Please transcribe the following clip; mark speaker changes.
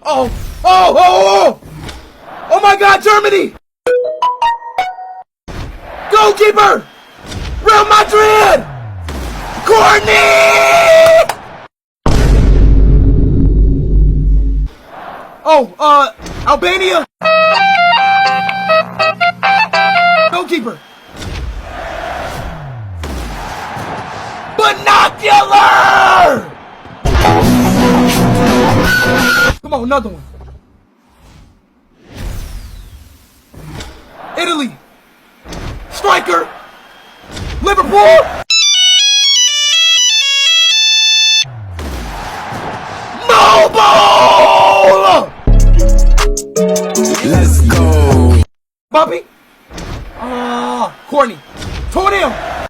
Speaker 1: Oh, oh, oh, oh! Oh my God, Germany! Goalkeeper! Real Madrid! Courtney! Oh, Albania! Goalkeeper! Binocular! Come on, another one. Italy. Striker. Liverpool. Mobile.
Speaker 2: Let's go.
Speaker 1: Bobby. Courtney. Toenail.